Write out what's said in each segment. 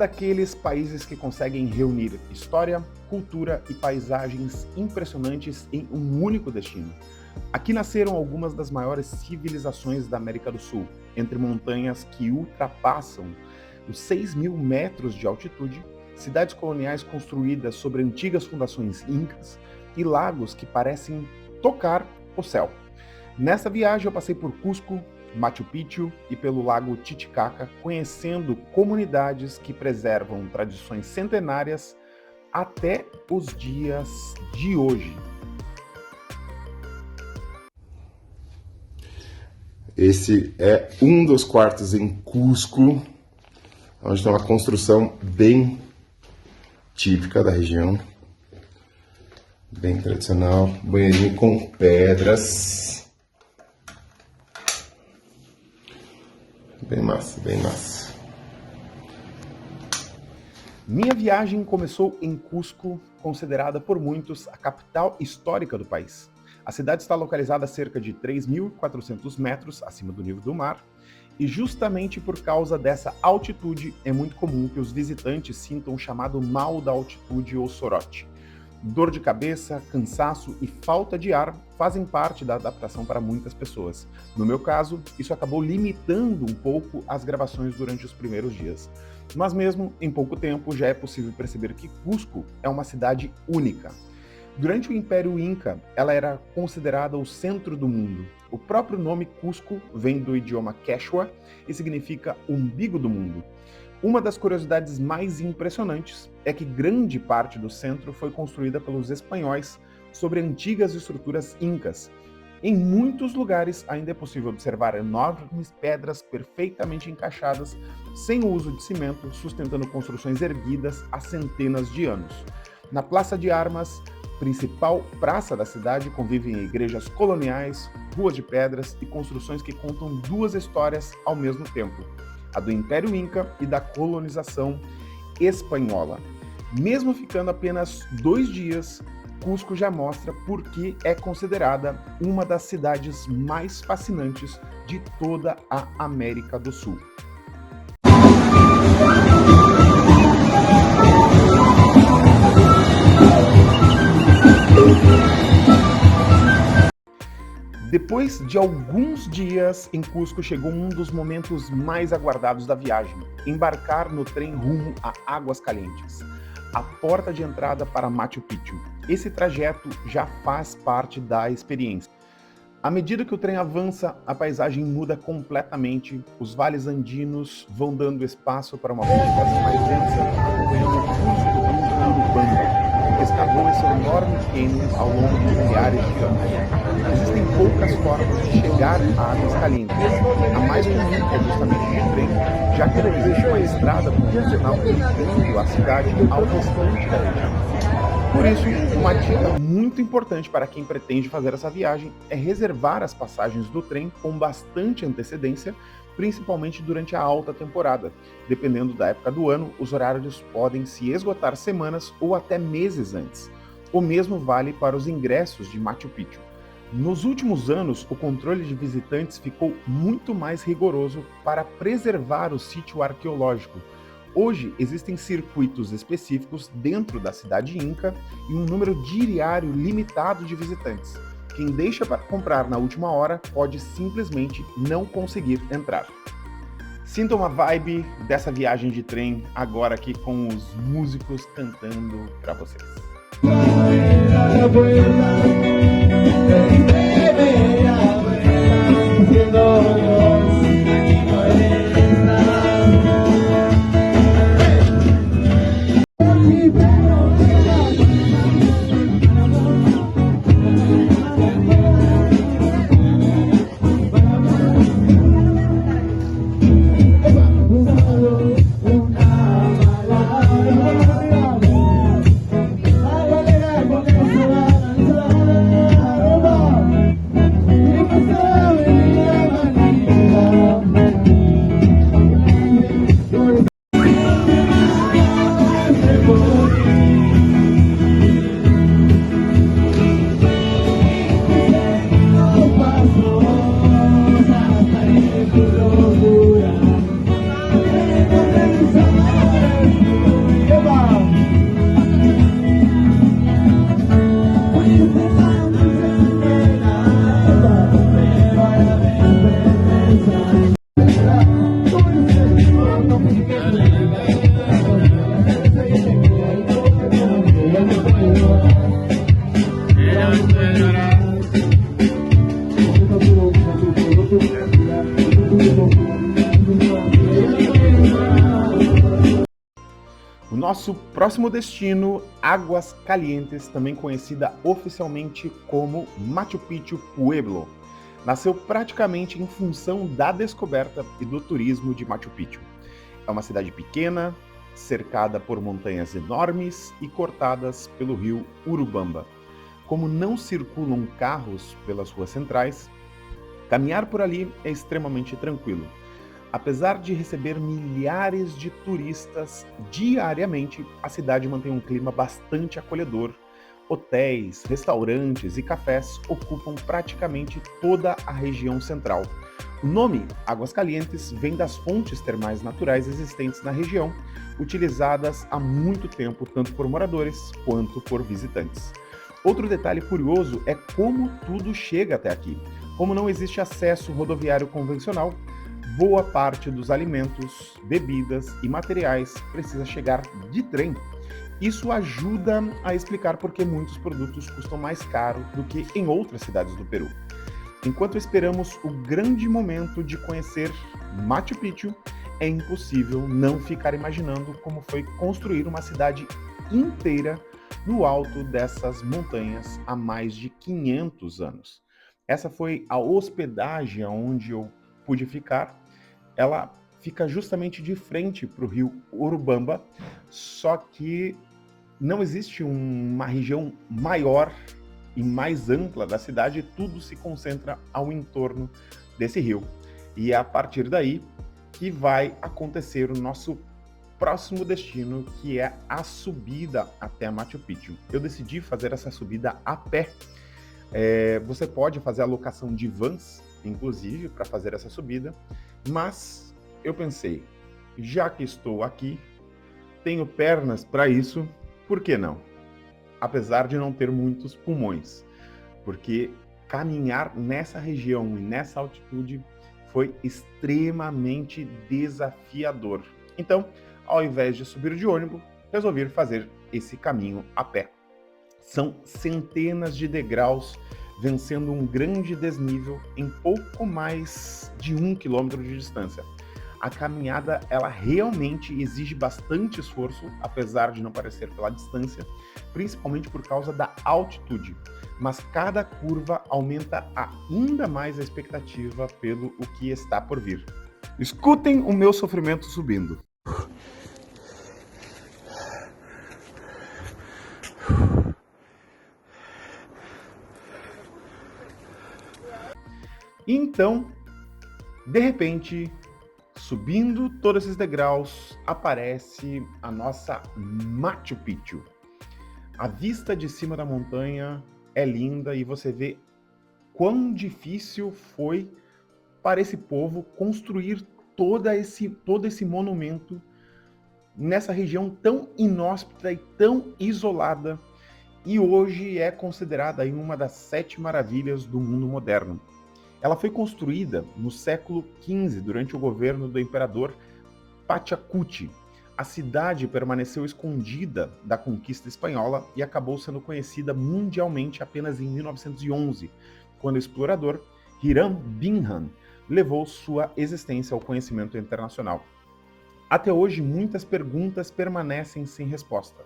daqueles países que conseguem reunir história, cultura e paisagens impressionantes em um único destino. Aqui nasceram algumas das maiores civilizações da América do Sul, entre montanhas que ultrapassam os 6.000 metros de altitude, cidades coloniais construídas sobre antigas fundações incas e lagos que parecem tocar o céu. Nessa viagem eu passei por Cusco, Machu Picchu e pelo lago Titicaca, conhecendo comunidades que preservam tradições centenárias até os dias de hoje. Esse é um dos quartos em Cusco, onde tem uma construção bem típica da região, bem tradicional, banheirinho com pedras, bem massa, bem massa. Minha viagem começou em Cusco, considerada por muitos a capital histórica do país. A cidade está localizada a cerca de 3.400 metros acima do nível do mar, e justamente por causa dessa altitude é muito comum que os visitantes sintam o chamado mal da altitude ou sorote. Dor de cabeça, cansaço e falta de ar fazem parte da adaptação para muitas pessoas. No meu caso, isso acabou limitando um pouco as gravações durante os primeiros dias. Mas mesmo em pouco tempo já é possível perceber que Cusco é uma cidade única. Durante o Império Inca, ela era considerada o centro do mundo. O próprio nome Cusco vem do idioma Quechua e significa umbigo do mundo. Uma das curiosidades mais impressionantes é que grande parte do centro foi construída pelos espanhóis sobre antigas estruturas incas. Em muitos lugares ainda é possível observar enormes pedras perfeitamente encaixadas, sem o uso de cimento, sustentando construções erguidas há centenas de anos. Na Praça de Armas, principal praça da cidade, convivem igrejas coloniais, ruas de pedras e construções que contam duas histórias ao mesmo tempo, a do Império Inca e da colonização espanhola. Mesmo ficando apenas 2 dias, Cusco já mostra por que é considerada uma das cidades mais fascinantes de toda a América do Sul. Depois de alguns dias em Cusco, chegou um dos momentos mais aguardados da viagem: embarcar no trem rumo a Águas Calientes, a porta de entrada para Machu Picchu. Esse trajeto já faz parte da experiência. À medida que o trem avança, a paisagem muda completamente, os vales andinos vão dando espaço para uma vegetação mais densa, acompanhando o curso do rio Urubamba, que escavou esse enorme cânion ao longo de milhares de anos. Existem poucas formas de chegar a Águas Calientes. A mais comum é justamente de trem, já que não existe uma estrada convencional ligando a cidade ao restante da região. Por isso, uma dica muito importante para quem pretende fazer essa viagem é reservar as passagens do trem com bastante antecedência, principalmente durante a alta temporada. Dependendo da época do ano, os horários podem se esgotar semanas ou até meses antes. O mesmo vale para os ingressos de Machu Picchu. Nos últimos anos, o controle de visitantes ficou muito mais rigoroso para preservar o sítio arqueológico. Hoje, existem circuitos específicos dentro da cidade inca e um número diário limitado de visitantes. Quem deixa para comprar na última hora pode simplesmente não conseguir entrar. Sinta uma vibe dessa viagem de trem agora aqui com os músicos cantando para vocês. Nosso próximo destino, Águas Calientes, também conhecida oficialmente como Machu Picchu Pueblo, nasceu praticamente em função da descoberta e do turismo de Machu Picchu. É uma cidade pequena, cercada por montanhas enormes e cortadas pelo rio Urubamba. Como não circulam carros pelas ruas centrais, caminhar por ali é extremamente tranquilo. Apesar de receber milhares de turistas diariamente, a cidade mantém um clima bastante acolhedor. Hotéis, restaurantes e cafés ocupam praticamente toda a região central. O nome Águas Calientes vem das fontes termais naturais existentes na região, utilizadas há muito tempo tanto por moradores quanto por visitantes. Outro detalhe curioso é como tudo chega até aqui. Como não existe acesso rodoviário convencional, boa parte dos alimentos, bebidas e materiais precisa chegar de trem. Isso ajuda a explicar por que muitos produtos custam mais caro do que em outras cidades do Peru. Enquanto esperamos o grande momento de conhecer Machu Picchu, é impossível não ficar imaginando como foi construir uma cidade inteira no alto dessas montanhas há mais de 500 anos. Essa foi a hospedagem onde eu pude ficar. Ela fica justamente de frente para o rio Urubamba, só que não existe uma região maior e mais ampla da cidade, tudo se concentra ao entorno desse rio. E é a partir daí que vai acontecer o nosso próximo destino, que é a subida até Machu Picchu. Eu decidi fazer essa subida a pé. Você pode fazer a locação de vans, inclusive, para fazer essa subida, mas eu pensei, já que estou aqui, tenho pernas para isso, por que não? Apesar de não ter muitos pulmões, porque caminhar nessa região e nessa altitude foi extremamente desafiador. Então, ao invés de subir de ônibus, resolvi fazer esse caminho a pé. São centenas de degraus, vencendo um grande desnível em pouco mais de 1 quilômetro de distância. A caminhada, ela realmente exige bastante esforço, apesar de não parecer pela distância, principalmente por causa da altitude. Mas cada curva aumenta ainda mais a expectativa pelo o que está por vir. Escutem o meu sofrimento subindo. Então, de repente, subindo todos esses degraus, aparece a nossa Machu Picchu. A vista de cima da montanha é linda e você vê quão difícil foi para esse povo construir todo esse monumento nessa região tão inóspita e tão isolada, e hoje é considerada aí uma das 7 maravilhas do mundo moderno. Ela foi construída no século XV, durante o governo do imperador Pachacuti. A cidade permaneceu escondida da conquista espanhola e acabou sendo conhecida mundialmente apenas em 1911, quando o explorador Hiram Bingham levou sua existência ao conhecimento internacional. Até hoje, muitas perguntas permanecem sem resposta.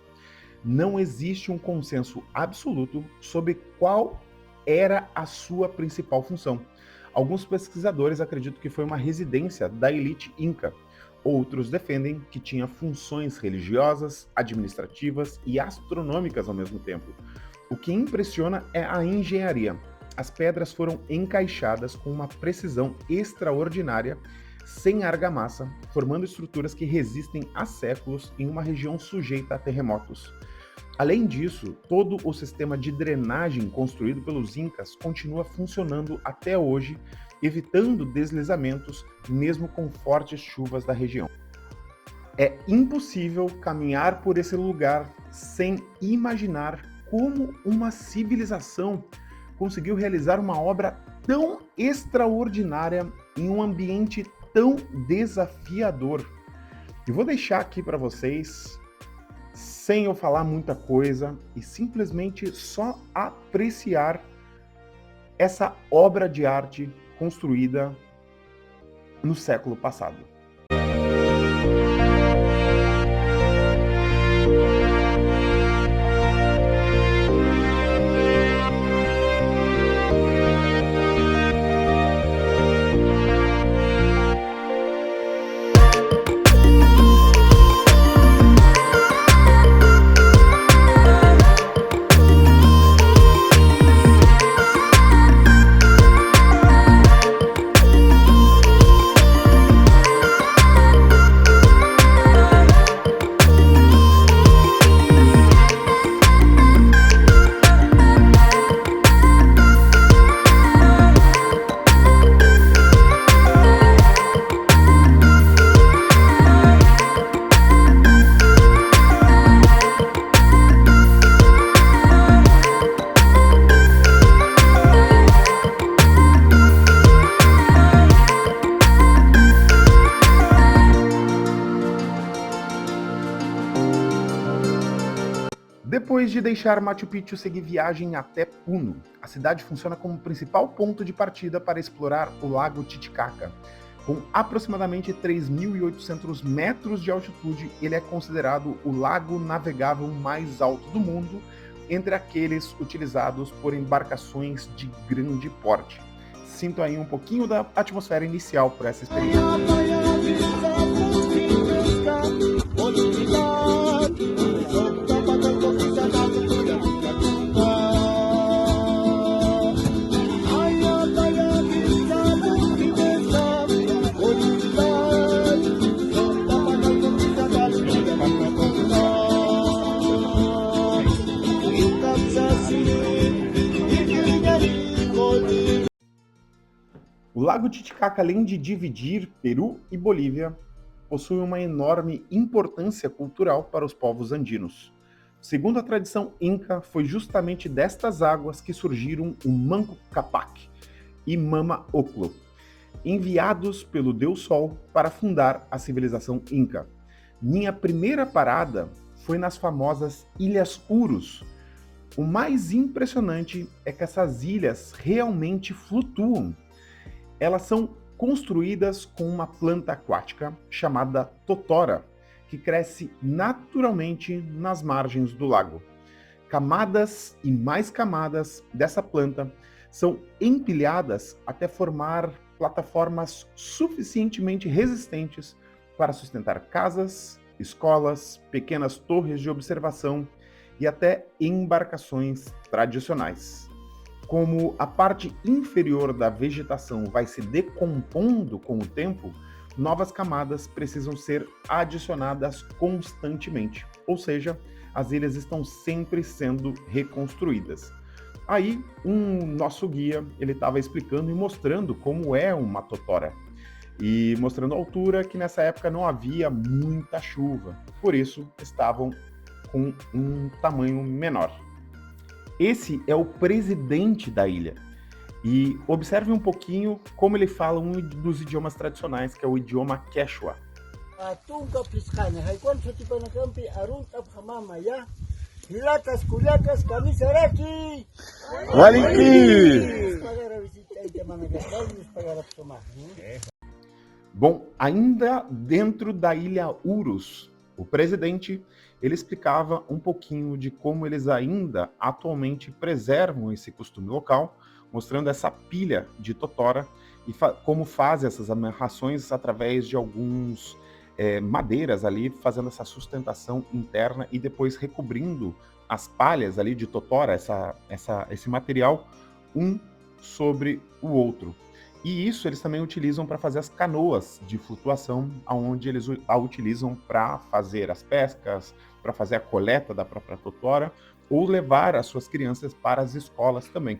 Não existe um consenso absoluto sobre qual era a sua principal função. Alguns pesquisadores acreditam que foi uma residência da elite inca. Outros defendem que tinha funções religiosas, administrativas e astronômicas ao mesmo tempo. O que impressiona é a engenharia. As pedras foram encaixadas com uma precisão extraordinária, sem argamassa, formando estruturas que resistem há séculos em uma região sujeita a terremotos. Além disso, todo o sistema de drenagem construído pelos incas continua funcionando até hoje, evitando deslizamentos mesmo com fortes chuvas da região. É impossível caminhar por esse lugar sem imaginar como uma civilização conseguiu realizar uma obra tão extraordinária em um ambiente tão desafiador. E vou deixar aqui para vocês, sem eu falar muita coisa, e simplesmente só apreciar essa obra de arte construída no século passado. Depois de deixar Machu Picchu, segui viagem até Puno. A cidade funciona como principal ponto de partida para explorar o Lago Titicaca. Com aproximadamente 3.800 metros de altitude, ele é considerado o lago navegável mais alto do mundo, entre aqueles utilizados por embarcações de grande porte. Sinto aí um pouquinho da atmosfera inicial para essa experiência. O Lago Titicaca, além de dividir Peru e Bolívia, possui uma enorme importância cultural para os povos andinos. Segundo a tradição inca, foi justamente destas águas que surgiram o Manco Cápac e Mama Ocllo, enviados pelo Deus Sol para fundar a civilização inca. Minha primeira parada foi nas famosas Ilhas Urus. O mais impressionante é que essas ilhas realmente flutuam. Elas são construídas com uma planta aquática chamada totora, que cresce naturalmente nas margens do lago. Camadas e mais camadas dessa planta são empilhadas até formar plataformas suficientemente resistentes para sustentar casas, escolas, pequenas torres de observação e até embarcações tradicionais. Como a parte inferior da vegetação vai se decompondo com o tempo, novas camadas precisam ser adicionadas constantemente, ou seja, as ilhas estão sempre sendo reconstruídas. Aí, nosso guia, ele estava explicando e mostrando como é uma totora, e mostrando a altura que nessa época não havia muita chuva, por isso estavam com um tamanho menor. Esse é o presidente da ilha. E observe um pouquinho como ele fala um dos idiomas tradicionais, que é o idioma Quechua. Bom, ainda dentro da ilha Urus, o presidente, ele explicava um pouquinho de como eles ainda atualmente preservam esse costume local, mostrando essa pilha de totora e como fazem essas amarrações através de alguns madeiras ali, fazendo essa sustentação interna e depois recobrindo as palhas ali de totora, esse material, um sobre o outro. E isso eles também utilizam para fazer as canoas de flutuação, onde eles a utilizam para fazer as pescas, para fazer a coleta da própria totora, ou levar as suas crianças para as escolas também.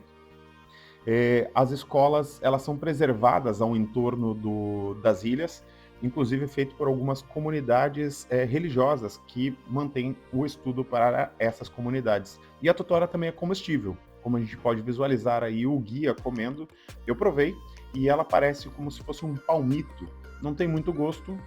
As escolas, elas são preservadas ao entorno das ilhas, inclusive feito por algumas comunidades religiosas que mantêm o estudo para essas comunidades. E a totora também é comestível, como a gente pode visualizar aí o guia comendo. Eu provei e ela parece como se fosse um palmito. Não tem muito gosto,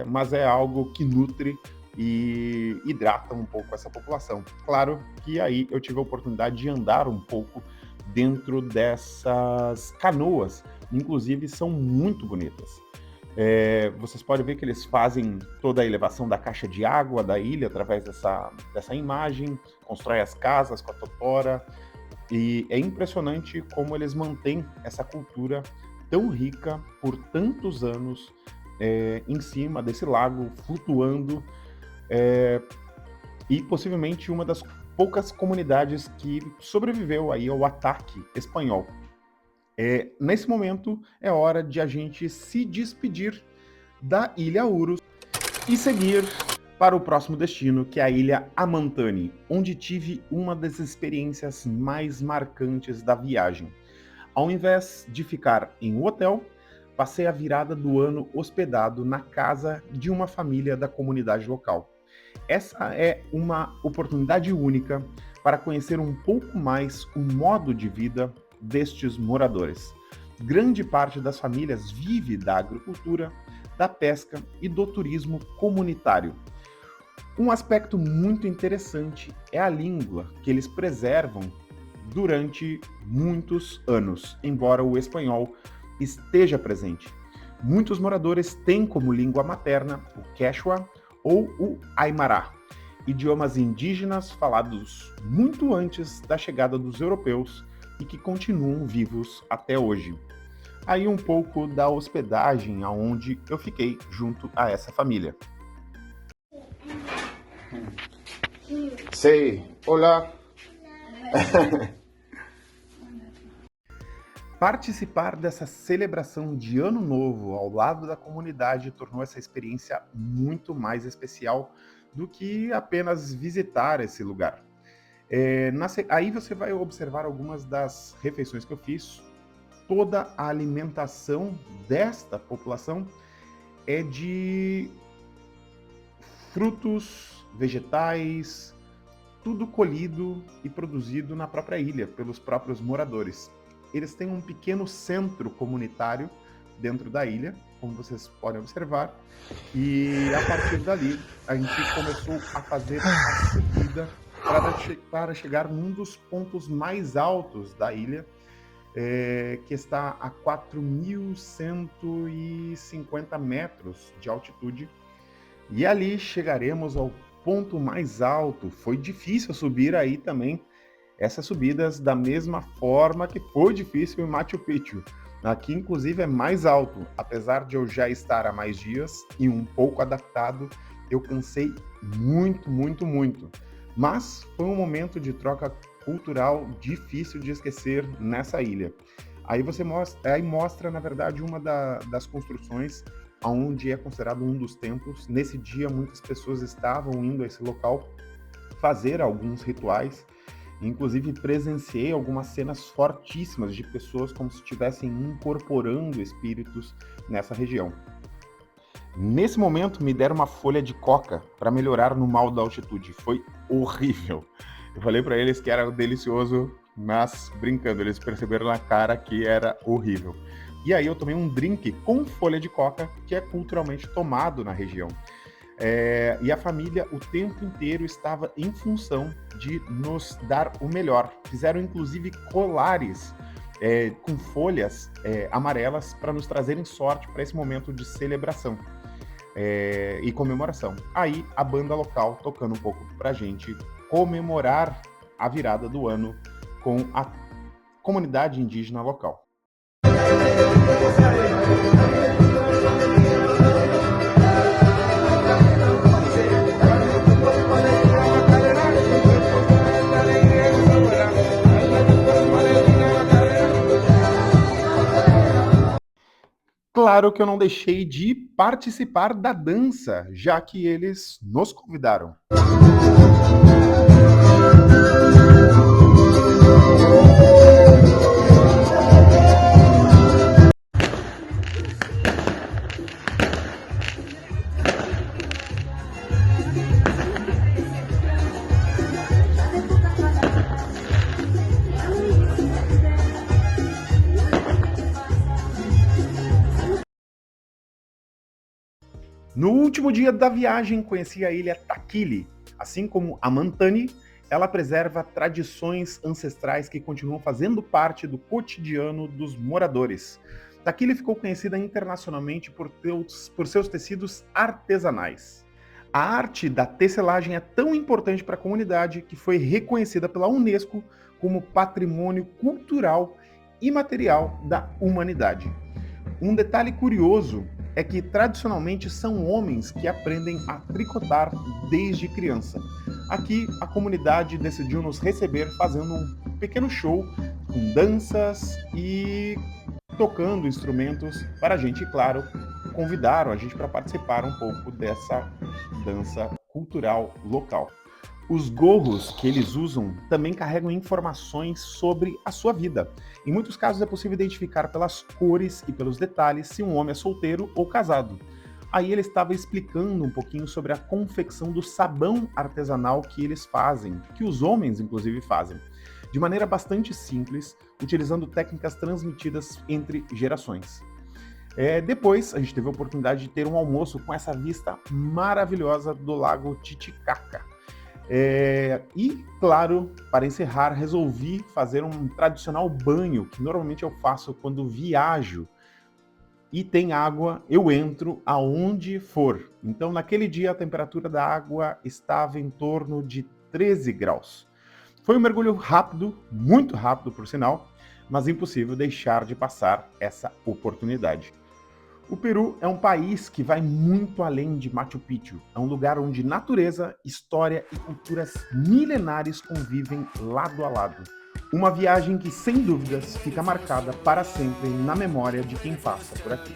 mas é algo que nutre e hidrata um pouco essa população. Claro que aí eu tive a oportunidade de andar um pouco dentro dessas canoas, inclusive são muito bonitas. Vocês podem ver que eles fazem toda a elevação da caixa de água da ilha através dessa imagem, constroem as casas com a totora, e é impressionante como eles mantêm essa cultura tão rica por tantos anos em cima desse lago, flutuando, e possivelmente uma das poucas comunidades que sobreviveu aí ao ataque espanhol. Nesse momento é hora de a gente se despedir da Ilha Urus e seguir para o próximo destino, que é a Ilha Amantani, onde tive uma das experiências mais marcantes da viagem. Ao invés de ficar em um hotel, passei a virada do ano hospedado na casa de uma família da comunidade local. Essa é uma oportunidade única para conhecer um pouco mais o modo de vida destes moradores. Grande parte das famílias vive da agricultura, da pesca e do turismo comunitário. Um aspecto muito interessante é a língua que eles preservam durante muitos anos, embora o espanhol esteja presente. Muitos moradores têm como língua materna o Quechua ou o Aymara, idiomas indígenas falados muito antes da chegada dos europeus e que continuam vivos até hoje. Aí um pouco da hospedagem aonde eu fiquei junto a essa família. Sí, hola. Participar dessa celebração de Ano Novo ao lado da comunidade tornou essa experiência muito mais especial do que apenas visitar esse lugar. Aí você vai observar algumas das refeições que eu fiz. Toda a alimentação desta população é de frutos, vegetais, tudo colhido e produzido na própria ilha, pelos próprios moradores. Eles têm um pequeno centro comunitário dentro da ilha, como vocês podem observar, e a partir dali a gente começou a fazer a subida para chegar num dos pontos mais altos da ilha, que está a 4.150 metros de altitude, e ali chegaremos ao ponto mais alto. Foi difícil subir aí também essas subidas da mesma forma que foi difícil em Machu Picchu. Aqui, inclusive, é mais alto. Apesar de eu já estar há mais dias e um pouco adaptado, eu cansei muito, muito, muito. Mas foi um momento de troca cultural difícil de esquecer nessa ilha. Aí mostra, na verdade, uma das construções onde é considerado um dos templos. Nesse dia, muitas pessoas estavam indo a esse local fazer alguns rituais. Inclusive, presenciei algumas cenas fortíssimas de pessoas como se estivessem incorporando espíritos nessa região. Nesse momento, me deram uma folha de coca para melhorar no mal da altitude. Foi horrível. Eu falei para eles que era delicioso, mas brincando, eles perceberam na cara que era horrível. E aí eu tomei um drink com folha de coca, que é culturalmente tomado na região. E a família o tempo inteiro estava em função de nos dar o melhor. Fizeram inclusive colares com folhas amarelas para nos trazerem sorte para esse momento de celebração e comemoração. Aí a banda local tocando um pouco para a gente comemorar a virada do ano com a comunidade indígena local. Claro que eu não deixei de participar da dança, já que eles nos convidaram. No último dia da viagem, conheci a ilha Takili. Assim como a Mantani, ela preserva tradições ancestrais que continuam fazendo parte do cotidiano dos moradores. Takili ficou conhecida internacionalmente por seus tecidos artesanais. A arte da tecelagem é tão importante para a comunidade que foi reconhecida pela Unesco como Patrimônio Cultural Imaterial da Humanidade. Um detalhe curioso é que tradicionalmente são homens que aprendem a tricotar desde criança. Aqui a comunidade decidiu nos receber fazendo um pequeno show com danças e tocando instrumentos para a gente, claro, convidaram a gente para participar um pouco dessa dança cultural local. Os gorros que eles usam também carregam informações sobre a sua vida. Em muitos casos é possível identificar pelas cores e pelos detalhes se um homem é solteiro ou casado. Aí ele estava explicando um pouquinho sobre a confecção do sabão artesanal que eles fazem, que os homens inclusive fazem, de maneira bastante simples, utilizando técnicas transmitidas entre gerações. Depois, a gente teve a oportunidade de ter um almoço com essa vista maravilhosa do Lago Titicaca. E, claro, para encerrar, resolvi fazer um tradicional banho, que normalmente eu faço quando viajo e tem água, eu entro aonde for. Então, naquele dia, a temperatura da água estava em torno de 13 graus. Foi um mergulho rápido, muito rápido, por sinal, mas impossível deixar de passar essa oportunidade. O Peru é um país que vai muito além de Machu Picchu. É um lugar onde natureza, história e culturas milenares convivem lado a lado. Uma viagem que, sem dúvidas, fica marcada para sempre na memória de quem passa por aqui.